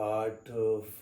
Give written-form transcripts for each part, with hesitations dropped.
8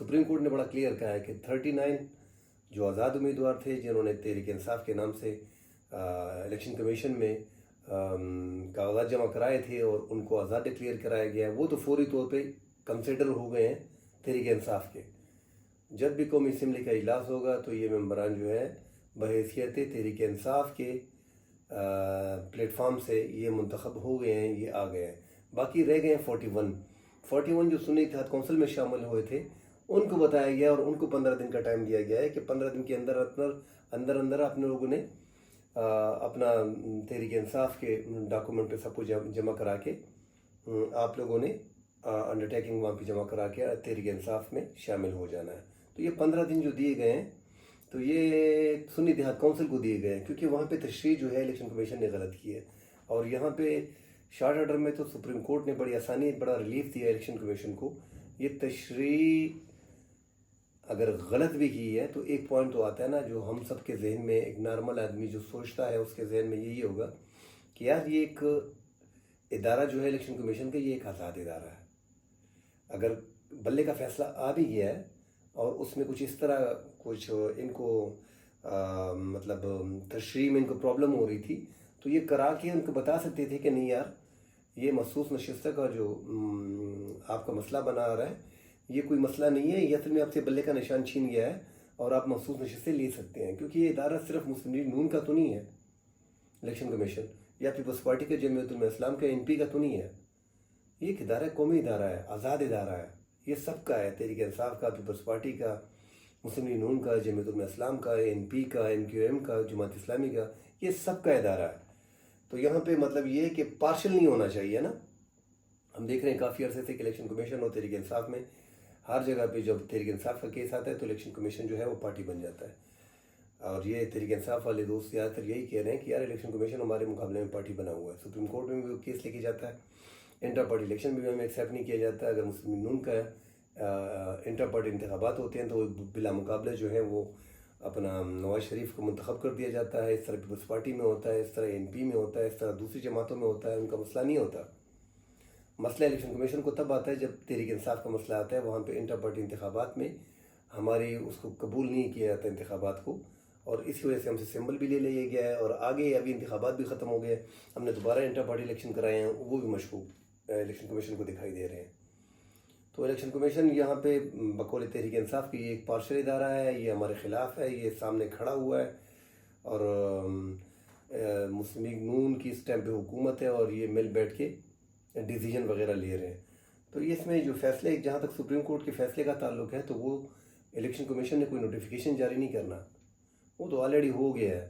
supreme court نے بڑا clear کہا ہے کہ 39 جو آزاد امیدوار تھے جنہوں نے تحریک انصاف کے نام سے الیکشن کمیشن میں کاغذات جمع کرائے تھے اور ان کو آزاد ڈکلیئر کرایا گیا ہے، وہ تو فوری طور پہ کنسیڈر ہو گئے ہیں تحریک انصاف کے۔ جب بھی قومی اسمبلی کا اجلاس ہوگا تو یہ ممبران جو ہے بحیثیت تحریک انصاف کے پلیٹ فارم سے یہ منتخب ہو گئے ہیں، یہ آ گئے ہیں۔ باقی رہ گئے ہیں 41 جو سنی اتحاد کونسل میں شامل ہوئے تھے، ان کو بتایا گیا اور ان کو 15 دن کا ٹائم دیا گیا ہے کہ 15 دن کے اندر اپنے لوگوں نے اپنا تحریک انصاف کے ڈاکومنٹ پہ سب کچھ جمع کرا کے آپ لوگوں نے انڈرٹیکنگ وہاں پہ جمع کرا کے تحریک انصاف میں شامل ہو جانا ہے۔ تو یہ 15 دن جو دیے گئے ہیں تو یہ سنی اتحاد کونسل کو دیے گئے ہیں، کیونکہ وہاں پہ تشریح جو ہے الیکشن کمیشن نے غلط کی ہے، اور یہاں پہ شارٹ آرڈر میں تو سپریم کورٹ نے بڑی آسانی بڑا ریلیف دیا الیکشن کمیشن کو۔ یہ تشریح اگر غلط بھی کی ہے تو ایک پوائنٹ تو آتا ہے نا، جو ہم سب کے ذہن میں ایک نارمل آدمی جو سوچتا ہے اس کے ذہن میں یہی ہوگا کہ یار یہ ایک ادارہ جو ہے الیکشن کمیشن کا، یہ ایک آزاد ادارہ ہے۔ اگر بلے کا فیصلہ آ بھی گیا ہے اور اس میں کچھ اس طرح کچھ ان کو مطلب تشریح میں ان کو پرابلم ہو رہی تھی تو یہ کرا کے ان کو بتا سکتے تھے کہ نہیں یار یہ مخصوص نشستہ کا جو آپ کا مسئلہ بنا آ رہا ہے یہ کوئی مسئلہ نہیں ہے، یہ اصل میں آپ سے بلے کا نشان چھین گیا ہے اور آپ مخصوص نشستیں لے سکتے ہیں، کیونکہ یہ ادارہ صرف مسلم لیگ نون کا تو نہیں ہے الیکشن کمیشن، یا پیپلز پارٹی کا جمعیت علماء اسلام کا این پی کا تو نہیں ہے، یہ ایک ادارہ قومی ادارہ ہے، آزاد ادارہ ہے، یہ سب کا ہے، تحریک انصاف کا، پیپلز پارٹی کا، مسلم لیگ نون کا، جمعیت علماء اسلام کا، این پی کا، ایم کیو ایم کا، جماعت اسلامی کا، یہ سب کا ادارہ ہے۔ تو یہاں پہ مطلب یہ ہے کہ پارشل نہیں ہونا چاہیے نا۔ ہم دیکھ رہے ہیں کافی عرصے سے کہ الیکشن کمیشن اور تحریک انصاف میں ہر جگہ پہ جب تحریک انصاف کا کیس آتا ہے تو الیکشن کمیشن جو ہے وہ پارٹی بن جاتا ہے، اور یہ تحریک انصاف والے دوست زیادہ تر یہی کہہ رہے ہیں کہ یار الیکشن کمیشن ہمارے مقابلے میں پارٹی بنا ہوا ہے، سپریم کورٹ میں بھی وہ کیس لے کے جاتا ہے، انٹر پارٹی الیکشن میں بھی ہمیں ایکسیپٹ نہیں کیا جاتا ہے، اگر مسلم لیگ نون کا انٹر پارٹی انتخابات ہوتے ہیں تو بلا مقابلہ جو ہے وہ اپنا نواز شریف کو منتخب کر دیا جاتا ہے، اس طرح پیپلز پارٹی میں ہوتا ہے، اس طرح این پی میں ہوتا ہے، اس طرح دوسری جماعتوں میں ہوتا ہے، ان کا مسئلہ نہیں ہوتا۔ مسئلہ الیکشن کمیشن کو تب آتا ہے جب تحریک انصاف کا مسئلہ آتا ہے، وہاں پہ انٹر پارٹی انتخابات میں ہماری اس کو قبول نہیں کیا جاتا انتخابات کو، اور اس وجہ سے ہم سے سمبل بھی لے لیا گیا ہے، اور آگے ابھی انتخابات بھی ختم ہو گئے، ہم نے دوبارہ انٹر پارٹی الیکشن کرائے ہیں، وہ بھی مشکوک الیکشن کمیشن کو دکھائی دے رہے ہیں۔ تو الیکشن کمیشن یہاں پہ بقول تحریک انصاف کی یہ ایک پارشل ادارہ ہے، یہ ہمارے خلاف ہے، یہ سامنے کھڑا ہوا ہے، اور مسلم لیگ نون کی اس ٹائم پہ حکومت ہے اور یہ مل بیٹھ کے ڈیسیجن وغیرہ لے رہے ہیں۔ تو اس میں جو فیصلے جہاں تک سپریم کورٹ کے فیصلے کا تعلق ہے تو وہ الیکشن کمیشن نے کوئی نوٹیفیکیشن جاری نہیں کرنا، وہ تو آلریڈی ہو گیا ہے۔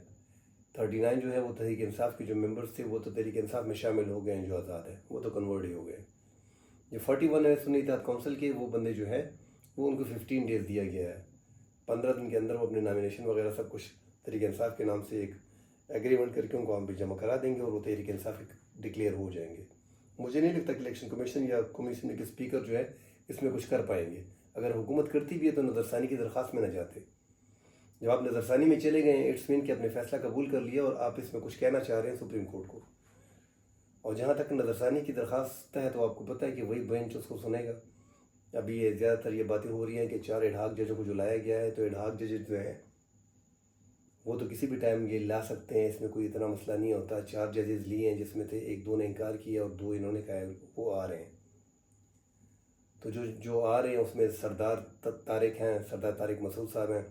39 جو ہے وہ تحریک انصاف کے جو ممبرز تھے وہ تو تحریک انصاف میں شامل ہو گئے ہیں، جو آزاد ہے وہ تو کنورٹ ہی ہو گئے۔ جو 41 ہے سنی اتحاد کونسل کے، وہ بندے جو ہے وہ ان کو 15 ڈیز دیا گیا ہے، 15 دن کے اندر وہ اپنے نامینیشن وغیرہ سب کچھ تحریک انصاف کے نام سے ایک ایگریمنٹ کر کے ان کو ہم بھی جمع کرا دیں گے اور وہ تحریک انصاف ڈکلیئر ہو جائیں گے۔ مجھے نہیں لگتا کہ الیکشن کمیشن یا قومی اسمبلی کے اسپیکر جو ہے اس میں کچھ کر پائیں گے، اگر حکومت کرتی بھی ہے تو نظر ثانی کی درخواست میں نہ جاتے۔ جب آپ نظر ثانی میں چلے گئے ہیں، اٹس مین کہ اپنے فیصلہ قبول کر لیا اور آپ اس میں کچھ کہنا چاہ رہے ہیں سپریم کورٹ کو، اور جہاں تک نظر ثانی کی درخواست ہے تو آپ کو پتہ ہے کہ وہی بینچ اس کو سنے گا۔ ابھی یہ زیادہ تر یہ باتیں ہو رہی ہیں کہ 4 ایڈہاک ججوں کو جو لایا گیا ہے، تو ایڈہاک ججز جو ہیں وہ تو کسی بھی ٹائم یہ لا سکتے ہیں، اس میں کوئی اتنا مسئلہ نہیں ہوتا۔ 4 ججز لیے ہیں جس میں سے 1-2 نے انکار کیا اور 2 انہوں نے کہا وہ آ رہے ہیں، تو جو آ رہے ہیں اس میں سردار طارق ہیں، سردار طارق مسعود صاحب ہیں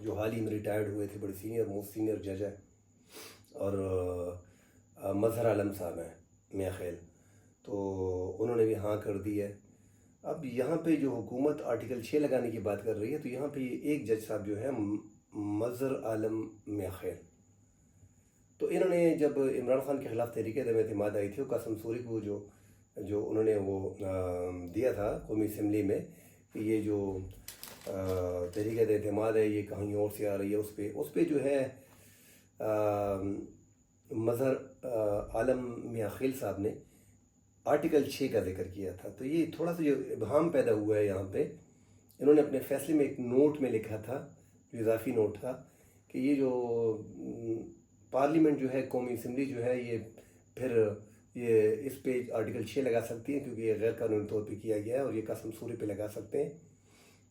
جو حال ہی میں ریٹائرڈ ہوئے تھے، بڑے موسٹ سینئر جج ہیں، اور مظہر عالم صاحب ہیں میاں خیل، تو انہوں نے بھی ہاں کر دی ہے۔ اب یہاں پہ جو حکومت آرٹیکل 6 لگانے کی بات کر رہی ہے، تو یہاں پہ ایک جج صاحب جو ہے مظہر عالم میاں خیل، تو انہوں نے جب عمران خان کے خلاف تحریک عدم اعتماد آئی تھی، قاسم سوری کو جو انہوں نے وہ دیا تھا قومی اسمبلی میں کہ یہ جو تحریک عدم اعتماد ہے یہ کہیں اور سے آ رہی ہے، اس پہ جو ہے مظہر عالم میاں خیل صاحب نے آرٹیکل 6 کا ذکر کیا تھا۔ تو یہ تھوڑا سا جو ابہام پیدا ہوا ہے یہاں پہ، انہوں نے اپنے فیصلے میں ایک نوٹ میں لکھا تھا، جو اضافی نوٹ تھا، کہ یہ جو پارلیمنٹ جو ہے، قومی اسمبلی جو ہے، یہ پھر یہ اس پہ آرٹیکل 6 لگا سکتی ہے کیونکہ یہ غیر قانونی طور پہ کیا گیا ہے، اور یہ قاسم سوری پہ لگا سکتے ہیں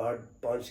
8-5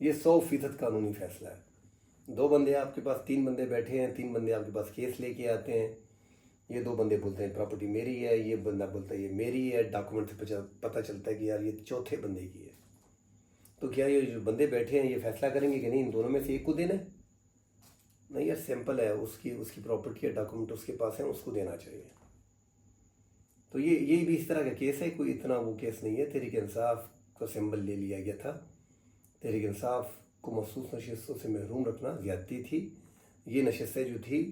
یہ 100% قانونی فیصلہ ہے. 2 بندے آپ کے پاس، 3 بندے بیٹھے ہیں، 3 بندے آپ کے پاس کیس لے کے آتے ہیں. یہ 2 بندے بولتے ہیں پراپرٹی میری ہے، یہ بندہ بولتا ہے یہ میری ہے. ڈاکومنٹ سے پتہ چلتا ہے کہ یار یہ چوتھے بندے کی ہے. تو کیا یہ جو بندے بیٹھے ہیں یہ فیصلہ کریں گے کہ نہیں ان دونوں میں سے ایک کو دینا ہے؟ نہیں یار، سمپل ہے، اس کی پراپرٹی کے ڈاکومنٹ اس کے پاس ہیں، اس کو دینا چاہیے. تو یہ بھی اس طرح کا کیس ہے، کوئی اتنا وہ کیس نہیں ہے. تحریک انصاف کا سمبل لے لیا گیا تھا. تحریک انصاف کو مخصوص نشستوں سے محروم رکھنا زیادتی تھی. یہ نشستیں جو تھی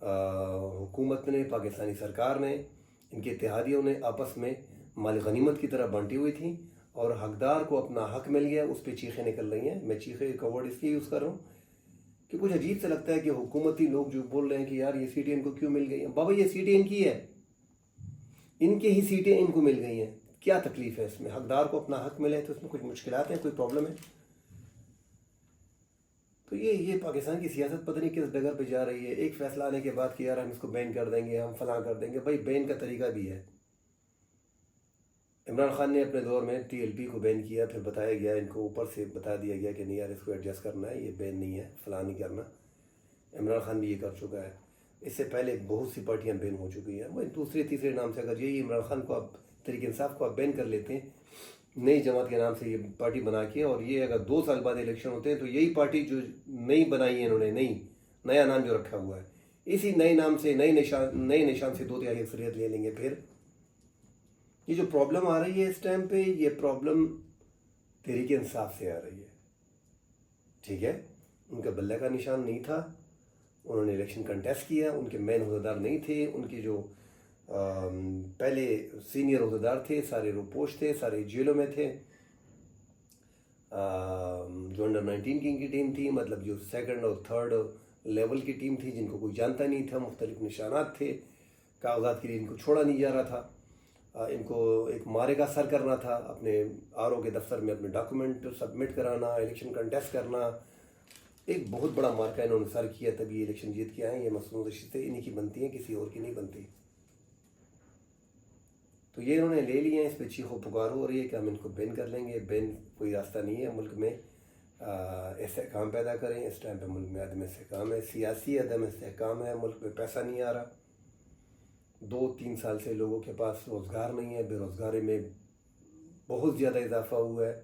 حکومت نے، پاکستانی سرکار نے، ان کے اتحادیوں نے آپس میں مال غنیمت کی طرح بانٹی ہوئی تھیں، اور حقدار کو اپنا حق مل گیا. اس پہ چیخیں نکل رہی ہیں. میں چیخیں کا ورڈ اس لیے یوز کر رہا ہوں کہ کچھ عجیب سے لگتا ہے کہ حکومتی لوگ جو بول رہے ہیں کہ یار یہ سیٹیں ان کو کیوں مل گئی ہیں. بابا یہ سیٹیں ان کی ہے، ان کے ہی سیٹیں ان کو مل گئی ہیں. کیا تکلیف ہے اس میں؟ حقدار کو اپنا حق ملے تو اس میں کچھ مشکلات ہیں، کوئی پرابلم ہے؟ تو یہ پاکستان کی سیاست پتہ نہیں کس ڈگر پہ جا رہی ہے. ایک فیصلہ آنے کے بعد کہ یار ہم اس کو بین کر دیں گے، ہم فلاں کر دیں گے. بھائی بین کا طریقہ بھی ہے. عمران خان نے اپنے دور میں TLP کو بین کیا، پھر بتایا گیا، ان کو اوپر سے بتا دیا گیا کہ نہیں یار اس کو ایڈجسٹ کرنا ہے، یہ بین نہیں ہے، فلاں نہیں کرنا. عمران خان بھی یہ کر چکا ہے. اس سے پہلے بہت سی پارٹیاں بین ہو چکی ہیں. وہ دوسرے تیسرے نام سے اگر یہی عمران خان کو آپ تحریک انصاف کو آپ بین کر لیتے ہیں نئی جماعت کے نام سے، یہ پارٹی بنا کے، اور یہ اگر 2 سال بعد الیکشن ہوتے ہیں تو یہی پارٹی جو نئی بنائی ہے انہوں نے، نیا نام جو رکھا ہوا ہے، اسی نئے نام سے نئے نشان سے 2/3 اکثریت لے لیں گے. پھر یہ جو پرابلم آ رہی ہے اس ٹائم پہ، یہ پرابلم تحریک انصاف سے آ رہی ہے. ٹھیک ہے، ان کا بلے کا نشان نہیں تھا، انہوں نے الیکشن کنٹیسٹ کیا، ان کے مین عہدیدار نہیں تھے، ان کے جو پہلے سینئر عہدیدار تھے سارے روپوش تھے، سارے جیلوں میں تھے. جو انڈر 19 کی ان کی ٹیم تھی، مطلب جو 2nd اور 3rd لیول کی ٹیم تھی، جن کو کوئی جانتا نہیں تھا، مختلف نشانات تھے، کاغذات کے لیے ان کو چھوڑا نہیں جا رہا تھا. ان کو ایک مارے کا سر کرنا تھا، اپنے RO کے دفتر میں اپنے ڈاکومنٹ سبمٹ کرانا، الیکشن کنٹیسٹ کرنا. ایک بہت بڑا مارکا انہوں نے سر کیا، تبھی یہ الیکشن جیت کے آئے. یہ مصنوعی نشستیں انہی کی بنتی ہیں، کسی اور کی نہیں بنتی. تو یہ انہوں نے لے لیے ہیں. اس پہ چیخو پکار ہو رہی ہے کہ ہم ان کو بین کر لیں گے. بین کوئی راستہ نہیں ہے. ملک میں استحکام پیدا کریں. اس ٹائم پہ ملک میں عدم استحکام ہے، سیاسی عدم استحکام ہے. ملک میں پیسہ نہیں آ رہا. 2-3 سال سے لوگوں کے پاس روزگار نہیں ہے. بے روزگاری میں بہت زیادہ اضافہ ہوا ہے.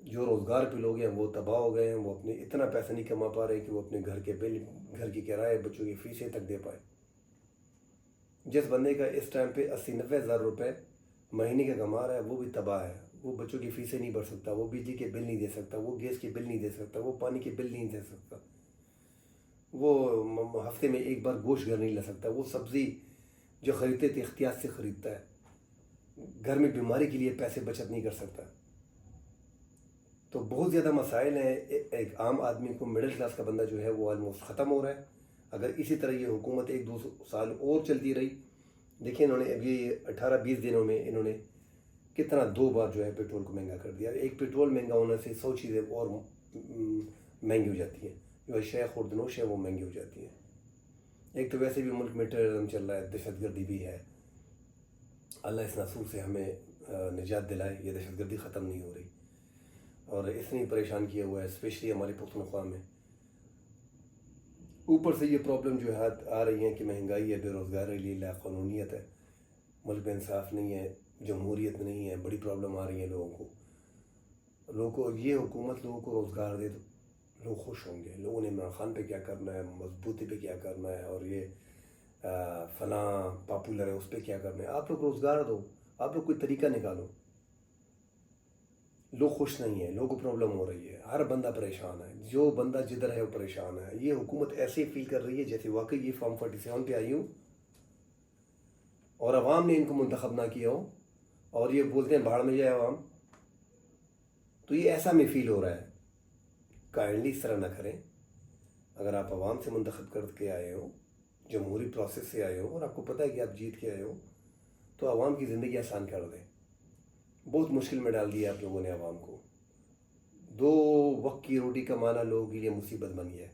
جو روزگار پہ لوگ ہیں وہ تباہ ہو گئے ہیں. وہ اپنے اتنا پیسہ نہیں کما پا رہے کہ وہ اپنے گھر کے بل، گھر کی کرائے، بچوں کی فیسیں تک دے پائے. جس بندے کا اس ٹائم پہ 80-90 ہزار روپے مہینے کا کما رہا ہے وہ بھی تباہ ہے. وہ بچوں کی فیسیں نہیں بھر سکتا، وہ بجلی کے بل نہیں دے سکتا، وہ گیس کے بل نہیں دے سکتا، وہ پانی کے بل نہیں دے سکتا، وہ ہفتے میں ایک بار گوشت گھر نہیں لا سکتا، وہ سبزی جو خریدتے تھے احتیاط سے خریدتا ہے. گھر میں بیماری کے لیے پیسے بچت نہیں کر سکتا. تو بہت زیادہ مسائل ہیں. ایک عام آدمی کو، مڈل کلاس کا بندہ جو ہے وہ آلموسٹ ختم ہو رہا ہے. اگر اسی طرح یہ حکومت 1-2 سال اور چلتی رہی، دیکھیں انہوں نے ابھی 18-20 دنوں میں انہوں نے کتنا 2 بار جو ہے پیٹرول کو مہنگا کر دیا. ایک پیٹرول مہنگا ہونے سے 100 چیزیں اور مہنگی ہو جاتی ہیں. جو شے خوردنوش ہے وہ مہنگی ہو جاتی ہیں. ایک تو ویسے بھی ملک میں ٹیررزم چل رہا ہے، دہشت گردی بھی ہے. اللہ اس ناسور سے ہمیں نجات دلائے. یہ دہشت گردی ختم نہیں ہو رہی اور اس نے پریشان کیا ہوا ہے، اسپیشلی ہماری پختونخوا میں. اوپر سے یہ پرابلم جو ہے آ رہی ہیں کہ مہنگائی ہے، بے روزگاری، لا قانونیت ہے، ملک میں انصاف نہیں ہے، جمہوریت نہیں ہے. بڑی پرابلم آ رہی ہیں لوگوں کو. یہ حکومت لوگوں کو روزگار دے تو لوگ خوش ہوں گے. لوگوں نے عمران خان پہ کیا کرنا ہے، مضبوطی پہ کیا کرنا ہے، اور یہ فلاں پاپولر ہے اس پہ کیا کرنا ہے. آپ لوگ روزگار دو، آپ لوگ کوئی طریقہ نکالو. لوگ خوش نہیں ہیں، لوگوں کو پرابلم ہو رہی ہے، ہر بندہ پریشان ہے. جو بندہ جدھر ہے وہ پریشان ہے. یہ حکومت ایسے فیل کر رہی ہے جیسے واقعی یہ فارم 47 پہ آئی ہوں اور عوام نے ان کو منتخب نہ کیا ہو، اور یہ بولتے ہیں بھاڑ میں جائے عوام. تو یہ ایسا میں فیل ہو رہا ہے. کائنڈلی اس طرح نہ کریں. اگر آپ عوام سے منتخب کر کے آئے ہو، جمہوری پروسیس سے آئے ہو، اور آپ کو پتہ ہے کہ آپ جیت کے آئے ہو، تو عوام کی زندگی آسان کر دیں. بہت مشکل میں ڈال دیا آپ لوگوں نے عوام کو. 2 وقت کی روٹی کمانا لوگوں کے لیے مصیبت بن گیا ہے.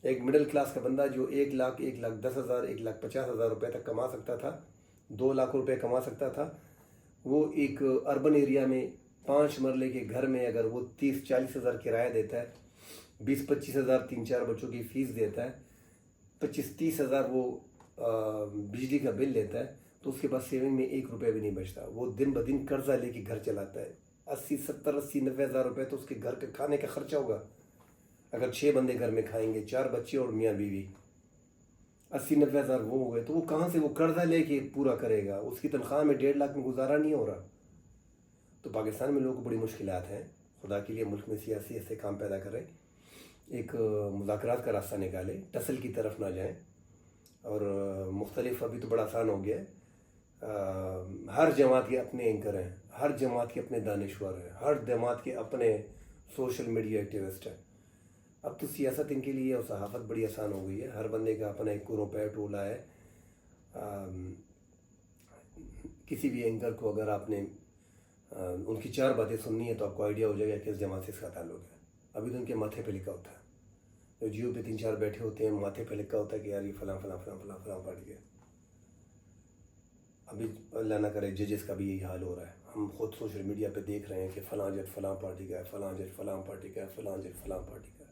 ایک مڈل کلاس کا بندہ جو 1 لاکھ 1,10,000 1,50,000 روپے تک کما سکتا تھا، 2 لاکھ روپے کما سکتا تھا، وہ ایک اربن ایریا میں 5 مرلے کے گھر میں اگر وہ 30-40 ہزار کرایہ دیتا ہے، 20-25 ہزار 3-4 بچوں کی فیس دیتا ہے، 25-30 ہزار وہ بجلی کا بل لیتا ہے، تو اس کے پاس سیونگ میں 1 روپے بھی نہیں بچتا. وہ دن بدن قرضہ لے کے گھر چلاتا ہے. 80-90 ہزار روپے تو اس کے گھر کے کھانے کا خرچہ ہوگا. اگر 6 بندے گھر میں کھائیں گے، 4 بچے اور میاں بیوی، 80-90 ہزار وہ ہو گئے. تو وہ کہاں سے وہ قرضہ لے کے پورا کرے گا؟ اس کی تنخواہ میں 1.5 لاکھ میں گزارا نہیں ہو رہا. تو پاکستان میں لوگوں کو بڑی مشکلات ہیں. خدا کے لیے ملک میں سیاسی ایسے کام پیدا کریں، ایک مذاکرات کا راستہ نکالیں، ٹسل کی طرف نہ جائیں. اور مختلف ابھی تو بڑا آسان ہو گیا ہے. ہر جماعت کے اپنے اینکر ہیں، ہر جماعت کے اپنے دانشور ہیں، ہر جماعت کے اپنے سوشل میڈیا ایکٹیوسٹ ہیں. اب تو سیاست ان کے لیے اور صحافت بڑی آسان ہو گئی ہے. ہر بندے کا اپنا ایک گروپ ٹولہ ہے. کسی بھی اینکر کو اگر آپ نے ان کی 4 باتیں سننی ہے تو آپ کو آئیڈیا ہو جائے گا کہ اس جماعت سے اس کا تعلق ہے. ابھی تو ان کے ماتھے پہ لکھا ہوتا ہے، جو جیو پہ 3-4 بیٹھے ہوتے ہیں، ماتھے پہ لکھا ہوتا ہے کہ یار یہ فلاں فلاں فلاں فلاں فلاں پارٹی ہے. ابھی اللہ نہ کرے ججز کا بھی یہی حال ہو رہا ہے. ہم خود سوشل میڈیا پہ دیکھ رہے ہیں کہ فلاں جج فلاں پارٹی کا ہے، فلاں جج فلاں پارٹی کا ہے، فلاں جج فلاں پارٹی کا ہے.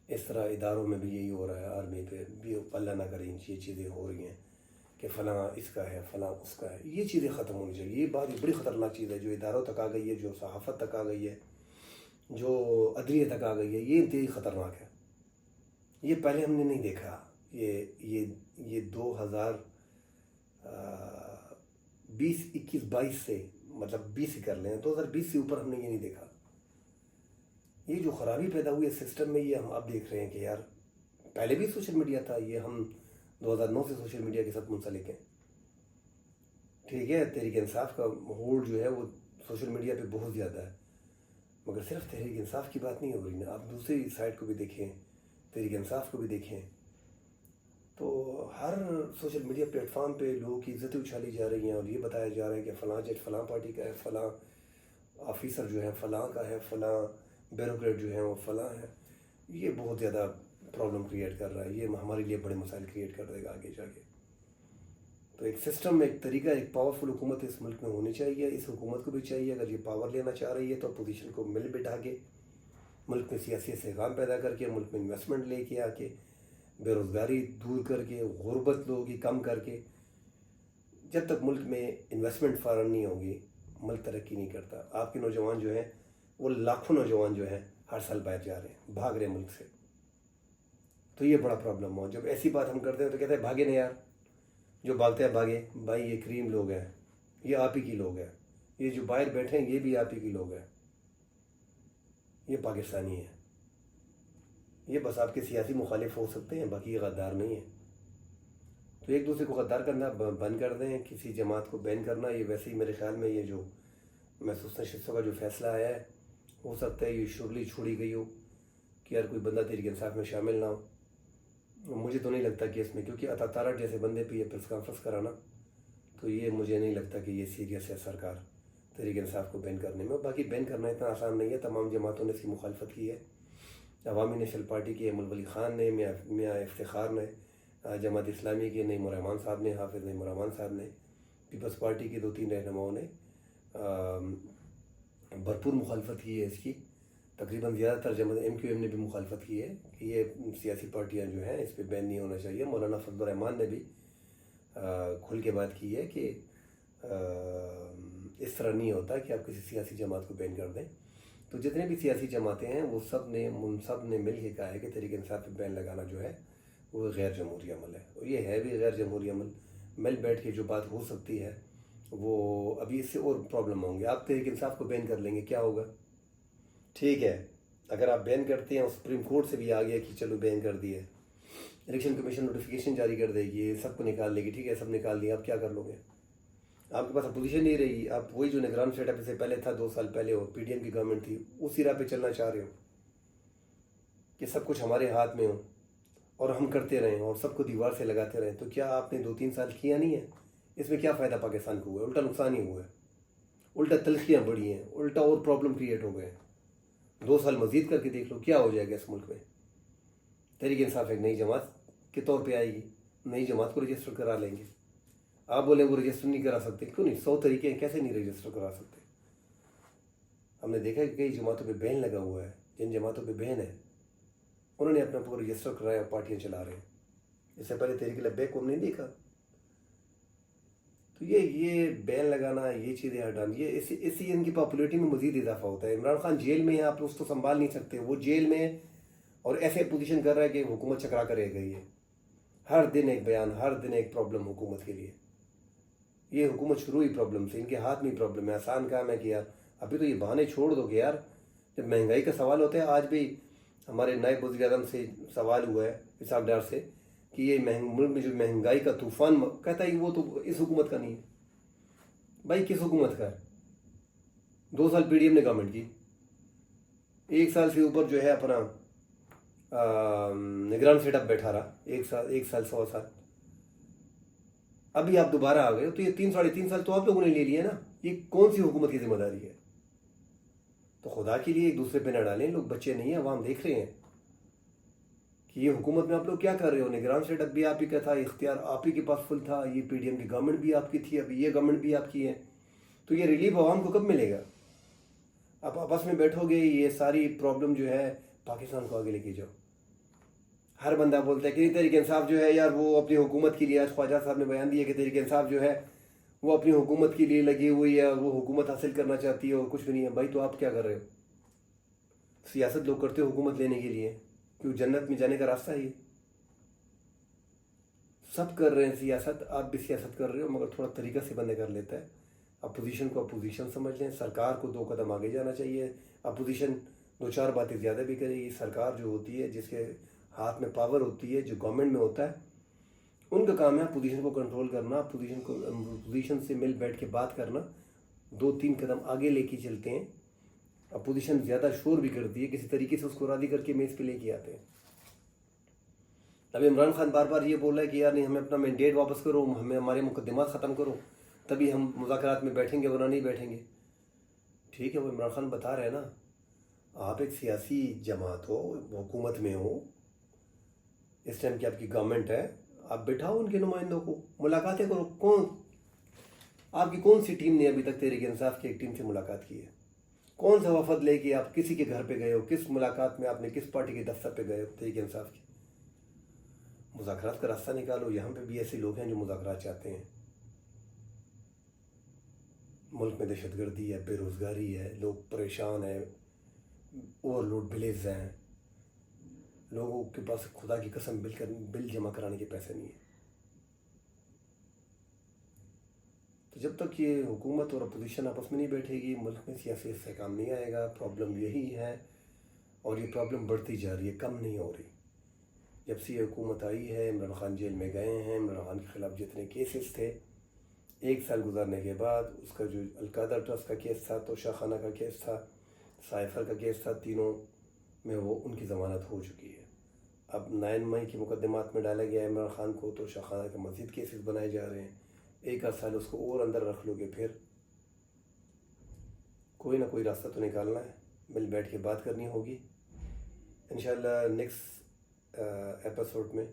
اس طرح اداروں میں بھی یہی ہو رہا ہے. آرمی پہ بھی اللہ نہ کرے یہ چیزیں ہو رہی ہیں کہ فلاں اس کا ہے، فلاں اس کا ہے. یہ چیزیں ختم ہونی چاہیے. یہ بات بڑی خطرناک چیز ہے جو اداروں تک آ گئی ہے، جو صحافت تک آ گئی ہے، جو عدلیہ تک آ گئی ہے. یہ انتہائی خطرناک ہے. یہ پہلے ہم نے نہیں دیکھا. یہ 2020-21-22 سے، مطلب 20 ہی کر لیں، 2020 سے اوپر ہم نے یہ نہیں دیکھا. یہ جو خرابی پیدا ہوئی ہے سسٹم میں، یہ ہم اب دیکھ رہے ہیں کہ یار پہلے بھی سوشل میڈیا تھا. یہ ہم 2009 سے سوشل میڈیا کے ساتھ منسلک ہیں. ٹھیک ہے، تحریک انصاف کا ہولڈ جو ہے وہ سوشل میڈیا پہ بہت زیادہ ہے، مگر صرف تحریک انصاف کی بات نہیں ہو رہی نا. آپ دوسری سائٹ کو بھی دیکھیں، تحریک انصاف کو بھی دیکھیں. تو ہر سوشل میڈیا پلیٹ فارم پہ لوگوں کی عزتیں اچھالی جا رہی ہیں اور یہ بتایا جا رہا ہے کہ فلاں جج فلاں پارٹی کا ہے، فلاں آفیسر جو ہے فلاں کا ہے، فلاں بیوروکریٹ جو ہے وہ فلاں ہے. یہ بہت زیادہ پرابلم کریٹ کر رہا ہے. یہ ہمارے لیے بڑے مسائل کریٹ کر دے گا آگے جا کے. تو ایک سسٹم، ایک طریقہ، ایک پاورفل حکومت اس ملک میں ہونی چاہیے. اس حکومت کو بھی چاہیے اگر یہ پاور لینا چاہ رہی ہے تو اپوزیشن کو مل بٹھا کے، ملک میں سیاسی استحکام پیدا کر کے، ملک میں انویسٹمنٹ لے کے آ کے، بے روزگاری دور کر کے، غربت لوگوں کی کم کر کے. جب تک ملک میں انویسٹمنٹ فراہم نہیں ہوگی، ملک ترقی نہیں کرتا. آپ کے نوجوان جو ہیں، وہ لاکھوں نوجوان جو ہیں ہر سال باہر جا رہے ہیں، بھاگ رہے ہیں ملک سے. تو یہ بڑا پرابلم ہو. جب ایسی بات ہم کرتے ہیں تو کہتے ہیں بھاگے نہیں یار، جو بھاگتے ہیں بھاگے. بھائی یہ کریم لوگ ہیں، یہ آپ ہی کی لوگ ہیں. یہ جو باہر بیٹھے ہیں یہ بھی آپ ہی کی لوگ ہیں. یہ پاکستانی ہیں. یہ بس آپ کے سیاسی مخالف ہو سکتے ہیں، باقی یہ غدار نہیں ہیں. تو ایک دوسرے کو غدار کرنا بند کر دیں. کسی جماعت کو بین کرنا، یہ ویسے ہی میرے خیال میں یہ جو محسوس نشستوں کا جو فیصلہ آیا ہے، ہو سکتا ہے یہ شرلی چھوڑی گئی ہو کہ یار کوئی بندہ تحریک انصاف میں شامل نہ ہو. مجھے تو نہیں لگتا کہ اس میں، کیونکہ عطا تارٹ جیسے بندے پہ یہ پریس کانفرنس کرانا، تو یہ مجھے نہیں لگتا کہ یہ سیریس ہے سرکار تحریک انصاف کو بین کرنے میں. باقی بین کرنا اتنا آسان نہیں ہے. تمام جماعتوں نے اس کی مخالفت کی ہے. عوامی نیشنل پارٹی کے احمد ولی خان نے، میاں افتخار نے، جماعت اسلامی کے نعیم الرحمان صاحب نے، حافظ نعیم الرحمان صاحب نے، پیپلز پارٹی کے 2-3 رہنماؤں نے بھرپور مخالفت کی ہے اس کی. تقریباً زیادہ تر جماعت MQM نے بھی مخالفت کی ہے کہ یہ سیاسی پارٹیاں جو ہیں اس پہ بین نہیں ہونا چاہیے. مولانا فضل الرحمان نے بھی کھل کے بات کی ہے کہ اس طرح نہیں ہوتا کہ آپ کسی سیاسی جماعت کو بین کر دیں. تو جتنے بھی سیاسی جماعتیں ہیں وہ سب نے مل کے کہا ہے کہ تحریک انصاف پہ بین لگانا جو ہے وہ غیر جمہوری عمل ہے. اور یہ ہے بھی غیر جمہوری عمل. مل بیٹھ کے جو بات ہو سکتی ہے وہ ابھی اس سے اور پرابلم ہوں گے. آپ تحریک انصاف کو بین کر لیں گے، کیا ہوگا؟ ٹھیک ہے، اگر آپ بین کرتے ہیں اور سپریم کورٹ سے بھی آ گیا کہ چلو بین کر دیے، الیکشن کمیشن نوٹیفیکیشن جاری کر دے گی، سب کو نکال لے گی. ٹھیک ہے، سب نکال دیا، آپ کیا کر لو گے؟ آپ کے پاس اپوزیشن نہیں رہی. آپ وہی جو نگران سیٹ اپ سے پہلے تھا 2 سال پہلے، اور PDM کی گورنمنٹ تھی، اسی راہ پہ چلنا چاہ رہے ہو کہ سب کچھ ہمارے ہاتھ میں ہو اور ہم کرتے رہیں اور سب کو دیوار سے لگاتے رہیں. تو کیا آپ نے 2-3 سال کیا نہیں ہے؟ اس میں کیا فائدہ پاکستان کو ہوا ہے؟ الٹا نقصان ہی ہوا ہے. الٹا تلخیاں بڑھی ہیں، الٹا اور پرابلم کریٹ ہو گئے. 2 سال مزید کر کے دیکھ لو کیا ہو جائے گا اس ملک میں. تحریک انصاف ایک نئی جماعت کے طور پہ آئے گی، نئی جماعت کو رجسٹر کرا لیں گے. آپ بولیں وہ رجسٹر نہیں کرا سکتے، کیوں نہیں؟ 100 طریقے ہیں، کیسے نہیں رجسٹر کرا سکتے؟ ہم نے دیکھا کہ کئی جماعتوں پہ بین لگا ہوا ہے. جن جماعتوں پہ بین ہے انہوں نے اپنا پورا رجسٹر کرایا اور پارٹیاں چلا رہے ہیں. اس سے پہلے تحریک لبیک کو ہم نے نہیں دیکھا. تو یہ بین لگانا, یہ چیزیں ہٹانا, یہ اس سے ان کی پاپولیٹی میں مزید اضافہ ہوتا ہے. عمران خان جیل میں ہے, آپ اس کو سنبھال نہیں سکتے. وہ جیل میں اور ایسے پوزیشن کر رہا ہے کہ حکومت چکرا کر رہ گئی ہے. ہر دن ایک بیان, ہر دن ایک پرابلم حکومت کے لیے. یہ حکومت شروع ہی پرابلم سے, ان کے ہاتھ میں پرابلم ہے. آسان کام ہے کہ یار ابھی تو یہ بہانے چھوڑ دو کہ یار جب مہنگائی کا سوال ہوتا ہے. آج بھی ہمارے نائب وزیر اعظم سے سوال ہوا ہے اسحاق ڈار سے کہ یہ ملک میں جو مہنگائی کا طوفان, کہتا ہے کہ وہ تو اس حکومت کا نہیں ہے. بھائی کس حکومت کا ہے؟ 2 سال پی ڈی ایم نے گورنمنٹ کی, 1 سال سے اوپر جو ہے اپنا نگران سیٹ اپ بیٹھا رہا, 1 سال 100 سال. ابھی آپ دوبارہ آ گئے ہو تو یہ 3 سال تو آپ لوگوں نے لے لیا نا. یہ کون سی حکومت کی ذمہ داری ہے؟ تو خدا کے لیے ایک دوسرے پہ نہ ڈالیں. لوگ بچے نہیں ہیں, عوام دیکھ رہے ہیں کہ یہ حکومت میں آپ لوگ کیا کر رہے ہو. نگران سیٹ اپ بھی آپ ہی کا تھا, اختیار آپ ہی کے پاس فل تھا, یہ پی ڈی ایم کی گورنمنٹ بھی آپ کی تھی, ابھی یہ گورنمنٹ بھی آپ کی ہے. تو یہ ریلیف عوام کو کب ملے گا؟ آپ آپس میں بیٹھو گے, یہ ساری پرابلم جو ہے پاکستان کو آگے لے کے جاؤ. ہر بندہ بولتا ہے کہ تحریک انصاف جو ہے یار وہ اپنی حکومت کے لیے, آج خواجہ صاحب نے بیان دیا کہ تحریک انصاف جو ہے وہ اپنی حکومت کے لیے لگی ہوئی ہے, وہ حکومت حاصل کرنا چاہتی ہے اور کچھ بھی نہیں ہے. بھائی تو آپ کیا کر رہے ہو؟ سیاست لوگ کرتے ہو حکومت لینے کے لیے, کیوں جنت میں جانے کا راستہ ہے یہ؟ سب کر رہے ہیں سیاست, آپ بھی سیاست کر رہے ہو, مگر تھوڑا طریقہ سے بندہ کر لیتا ہے. اپوزیشن کو اپوزیشن سمجھ لیں, سرکار کو 2 قدم آگے جانا چاہیے. اپوزیشن 2-4 باتیں زیادہ بھی کرے گی. سرکار جو ہوتی ہے, جس کے ہاتھ میں پاور ہوتی ہے, جو گورنمنٹ میں ہوتا ہے, ان کا کام ہے اپوزیشن کو کنٹرول کرنا, اپوزیشن سے مل بیٹھ کے بات کرنا. 2-3 قدم آگے لے کے چلتے ہیں. اپوزیشن زیادہ شور بھی کرتی ہے, کسی طریقے سے اس کو راضی کر کے میز پہ لے کے آتے ہیں. اب عمران خان بار بار یہ بول رہا ہے کہ یار نہیں, ہمیں اپنا مینڈیٹ واپس کرو, ہمیں ہمارے مقدمات ختم کرو, تبھی ہم مذاکرات میں بیٹھیں گے, ورنہ نہیں بیٹھیں گے. ٹھیک ہے, وہ عمران خان بتا رہے ہیں نا, آپ ایک سیاسی جماعت ہو, حکومت میں ہو, اس ٹائم کی آپ کی گورنمنٹ ہے, آپ بٹھاؤ ان کے نمائندوں کو, ملاقاتیں کرو. آپ کی کون سی ٹیم نے ابھی تک تحریک انصاف کی ایک ٹیم سے ملاقات کی ہے؟ کون سا وفد لے کے آپ کسی کے گھر پہ گئے ہو؟ کس ملاقات میں آپ نے کس پارٹی کے دفتر پہ گئے ہو تحریک انصاف کی؟ مذاکرات کا راستہ نکالو. یہاں پہ بھی ایسے لوگ ہیں جو مذاکرات چاہتے ہیں. ملک میں دہشت گردی ہے, بے روزگاری ہے, لوگ پریشان ہیں, اوور لوڈ بلز ہیں, لوگوں کے پاس خدا کی قسم بل جمع کرانے کے پیسے نہیں ہیں. تو جب تک یہ حکومت اور اپوزیشن آپس میں نہیں بیٹھے گی, ملک میں سیاسی سے کام نہیں آئے گا. پرابلم یہی ہے, اور یہ پرابلم بڑھتی جا رہی ہے, کم نہیں ہو رہی. جب سے یہ حکومت آئی ہے, عمران خان جیل میں گئے ہیں, عمران خان کے خلاف جتنے کیسز تھے, 1 سال گزارنے کے بعد اس کا جو القادر ٹرسٹ کا کیس تھا, توشہ خانہ کا کیس تھا, سائفر کا کیس تھا, تینوں میں وہ ان کی ضمانت ہو چکی ہے. اب 9 مئی کے مقدمات میں ڈالا گیا ہے عمران خان کو, توشہ خانہ کے مزید کیسز بنائے جا رہے ہیں. 1 سال اس کو اور اندر رکھ لو گے, پھر کوئی نہ کوئی راستہ تو نکالنا ہے, مل بیٹھ کے بات کرنی ہوگی. انشاءاللہ نیکسٹ ایپیسوڈ میں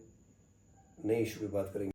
نئے ایشو پہ بات کریں گے.